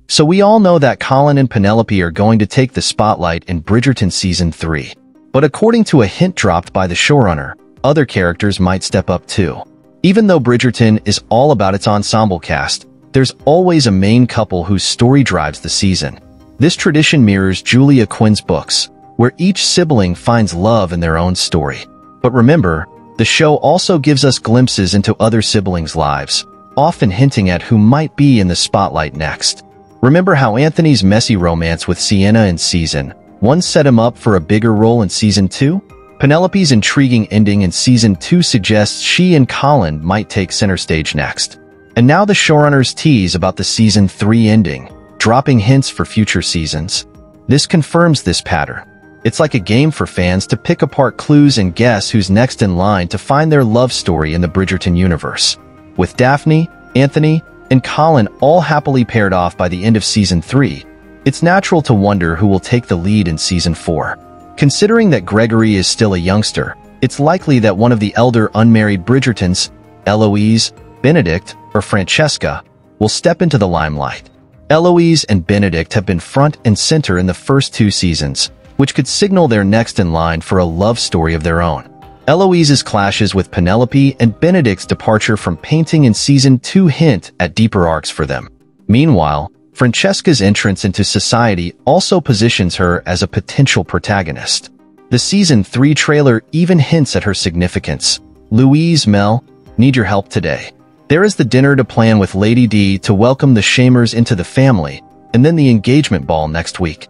So we all know that Colin and Penelope are going to take the spotlight in Bridgerton Season 3. But according to a hint dropped by the showrunner, other characters might step up too. Even though Bridgerton is all about its ensemble cast, there's always a main couple whose story drives the season. This tradition mirrors Julia Quinn's books, where each sibling finds love in their own story. But remember, the show also gives us glimpses into other siblings' lives, often hinting at who might be in the spotlight next. Remember how Anthony's messy romance with Sienna in Season 1 set him up for a bigger role in Season 2? Penelope's intriguing ending in Season 2 suggests she and Colin might take center stage next. And now the showrunners tease about the Season 3 ending, dropping hints for future seasons. This confirms this pattern. It's like a game for fans to pick apart clues and guess who's next in line to find their love story in the Bridgerton universe. With Daphne, Anthony, and Colin all happily paired off by the end of Season 3, it's natural to wonder who will take the lead in Season 4. Considering that Gregory is still a youngster, it's likely that one of the elder unmarried Bridgertons, Eloise, Benedict, or Francesca, will step into the limelight. Eloise and Benedict have been front and center in the first 2 seasons, which could signal they're next in line for a love story of their own. Eloise's clashes with Penelope and Benedict's departure from painting in Season 2 hint at deeper arcs for them. Meanwhile, Francesca's entrance into society also positions her as a potential protagonist. The Season 3 trailer even hints at her significance. Louise, Mel, need your help today. There is the dinner to plan with Lady D to welcome the Shamers into the family, and then the engagement ball next week.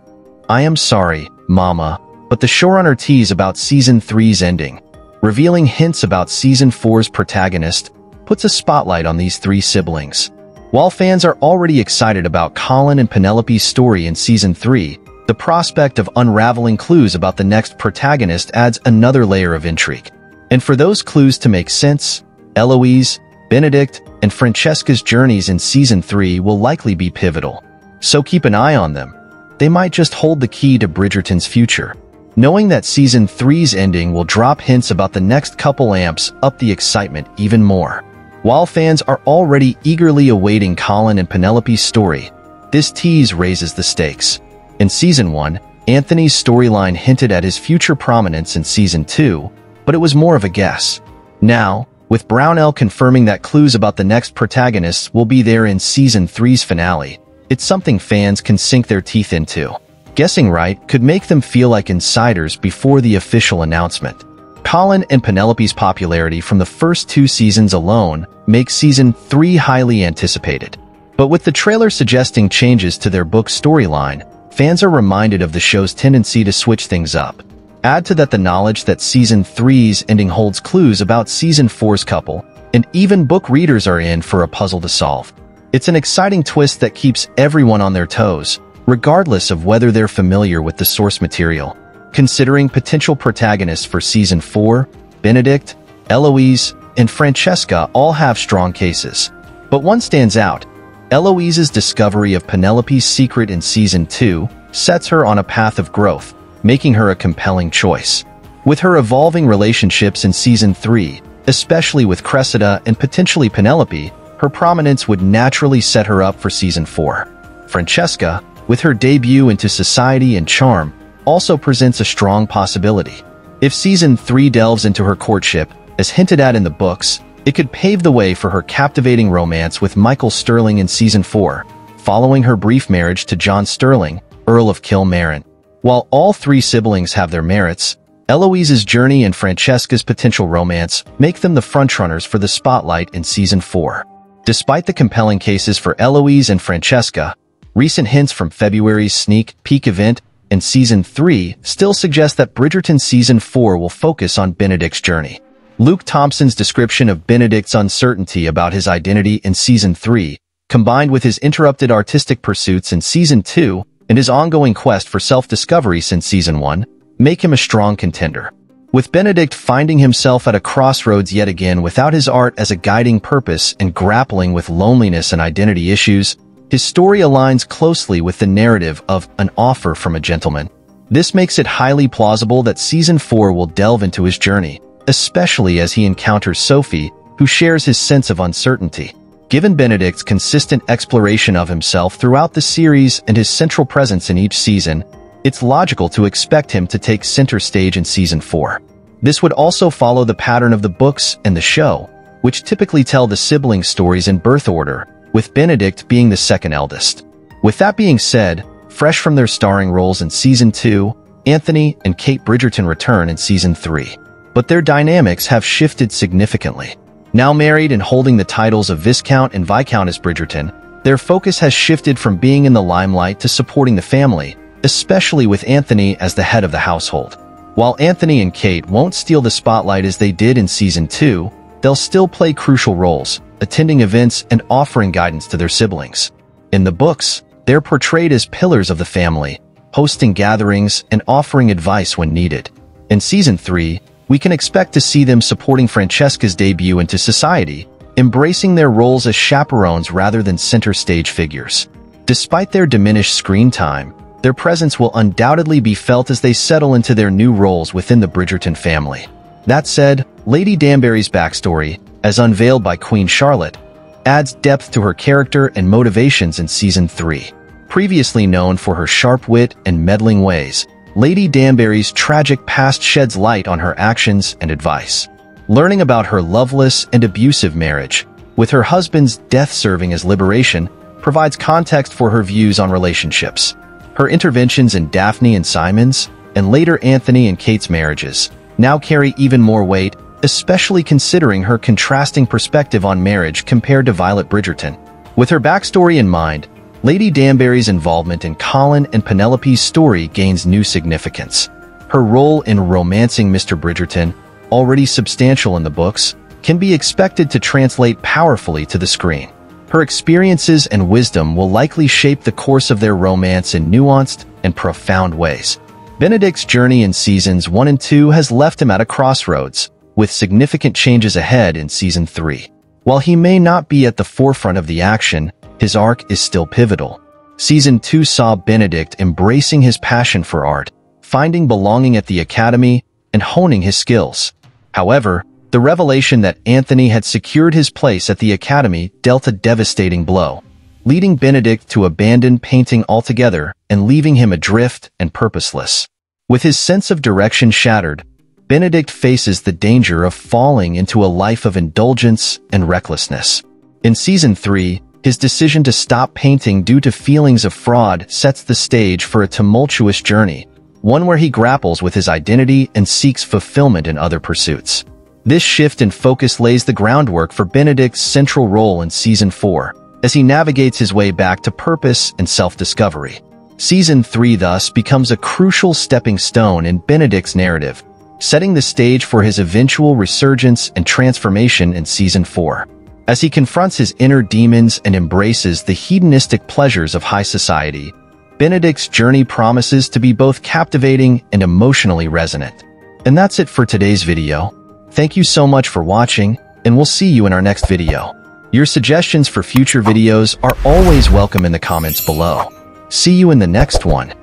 I am sorry, Mama, but the showrunner tease about Season 3's ending, revealing hints about Season 4's protagonist, puts a spotlight on these 3 siblings. While fans are already excited about Colin and Penelope's story in Season 3, the prospect of unraveling clues about the next protagonist adds another layer of intrigue. And for those clues to make sense, Eloise, Benedict, and Francesca's journeys in Season 3 will likely be pivotal. So keep an eye on them. They might just hold the key to Bridgerton's future. Knowing that Season 3's ending will drop hints about the next couple amps up the excitement even more. While fans are already eagerly awaiting Colin and Penelope's story, this tease raises the stakes. In Season 1, Anthony's storyline hinted at his future prominence in Season 2, but it was more of a guess. Now, with Brownell confirming that clues about the next protagonists will be there in Season 3's finale, it's something fans can sink their teeth into. Guessing right could make them feel like insiders before the official announcement. Colin and Penelope's popularity from the first 2 seasons alone makes Season 3 highly anticipated. But with the trailer suggesting changes to their book storyline, fans are reminded of the show's tendency to switch things up. Add to that the knowledge that Season 3's ending holds clues about Season 4's couple, and even book readers are in for a puzzle to solve. It's an exciting twist that keeps everyone on their toes, regardless of whether they're familiar with the source material. Considering potential protagonists for Season 4, Benedict, Eloise, and Francesca all have strong cases. But one stands out. Eloise's discovery of Penelope's secret in Season 2 sets her on a path of growth, making her a compelling choice. With her evolving relationships in Season 3, especially with Cressida and potentially Penelope, her prominence would naturally set her up for Season 4. Francesca, with her debut into society and charm, also presents a strong possibility. If Season 3 delves into her courtship, as hinted at in the books, it could pave the way for her captivating romance with Michael Sterling in Season 4, following her brief marriage to John Sterling, Earl of Kilmartin. While all 3 siblings have their merits, Eloise's journey and Francesca's potential romance make them the frontrunners for the spotlight in Season 4. Despite the compelling cases for Eloise and Francesca, recent hints from February's sneak peek event in Season 3 still suggest that Bridgerton Season 4 will focus on Benedict's journey. Luke Thompson's description of Benedict's uncertainty about his identity in Season 3, combined with his interrupted artistic pursuits in Season 2 and his ongoing quest for self-discovery since Season 1, make him a strong contender. With Benedict finding himself at a crossroads yet again without his art as a guiding purpose and grappling with loneliness and identity issues, his story aligns closely with the narrative of An Offer from a Gentleman. This makes it highly plausible that Season 4 will delve into his journey, especially as he encounters Sophie, who shares his sense of uncertainty. Given Benedict's consistent exploration of himself throughout the series and his central presence in each season, it's logical to expect him to take center stage in Season 4. This would also follow the pattern of the books and the show, which typically tell the sibling stories in birth order, with Benedict being the second eldest. With that being said, fresh from their starring roles in Season 2, Anthony and Kate Bridgerton return in Season 3. But their dynamics have shifted significantly. Now married and holding the titles of Viscount and Viscountess Bridgerton, their focus has shifted from being in the limelight to supporting the family, especially with Anthony as the head of the household. While Anthony and Kate won't steal the spotlight as they did in Season 2, they'll still play crucial roles, attending events and offering guidance to their siblings. In the books, they're portrayed as pillars of the family, hosting gatherings and offering advice when needed. In Season 3, we can expect to see them supporting Francesca's debut into society, embracing their roles as chaperones rather than center stage figures. Despite their diminished screen time, their presence will undoubtedly be felt as they settle into their new roles within the Bridgerton family. That said, Lady Danbury's backstory, as unveiled by Queen Charlotte, adds depth to her character and motivations in Season 3. Previously known for her sharp wit and meddling ways, Lady Danbury's tragic past sheds light on her actions and advice. Learning about her loveless and abusive marriage, with her husband's death serving as liberation, provides context for her views on relationships. Her interventions in Daphne and Simon's, and later Anthony and Kate's marriages, now carry even more weight, especially considering her contrasting perspective on marriage compared to Violet Bridgerton. With her backstory in mind, Lady Danbury's involvement in Colin and Penelope's story gains new significance. Her role in romancing Mr. Bridgerton, already substantial in the books, can be expected to translate powerfully to the screen. Her experiences and wisdom will likely shape the course of their romance in nuanced and profound ways. Benedict's journey in Seasons 1 and 2 has left him at a crossroads, with significant changes ahead in Season 3. While he may not be at the forefront of the action, his arc is still pivotal. Season 2 saw Benedict embracing his passion for art, finding belonging at the academy, and honing his skills. However, the revelation that Anthony had secured his place at the academy dealt a devastating blow, leading Benedict to abandon painting altogether and leaving him adrift and purposeless. With his sense of direction shattered, Benedict faces the danger of falling into a life of indulgence and recklessness. In Season 3, his decision to stop painting due to feelings of fraud sets the stage for a tumultuous journey, one where he grapples with his identity and seeks fulfillment in other pursuits. This shift in focus lays the groundwork for Benedict's central role in Season 4, as he navigates his way back to purpose and self-discovery. Season 3 thus becomes a crucial stepping stone in Benedict's narrative, setting the stage for his eventual resurgence and transformation in Season 4. As he confronts his inner demons and embraces the hedonistic pleasures of high society, Benedict's journey promises to be both captivating and emotionally resonant. And that's it for today's video. Thank you so much for watching, and we'll see you in our next video. Your suggestions for future videos are always welcome in the comments below. See you in the next one.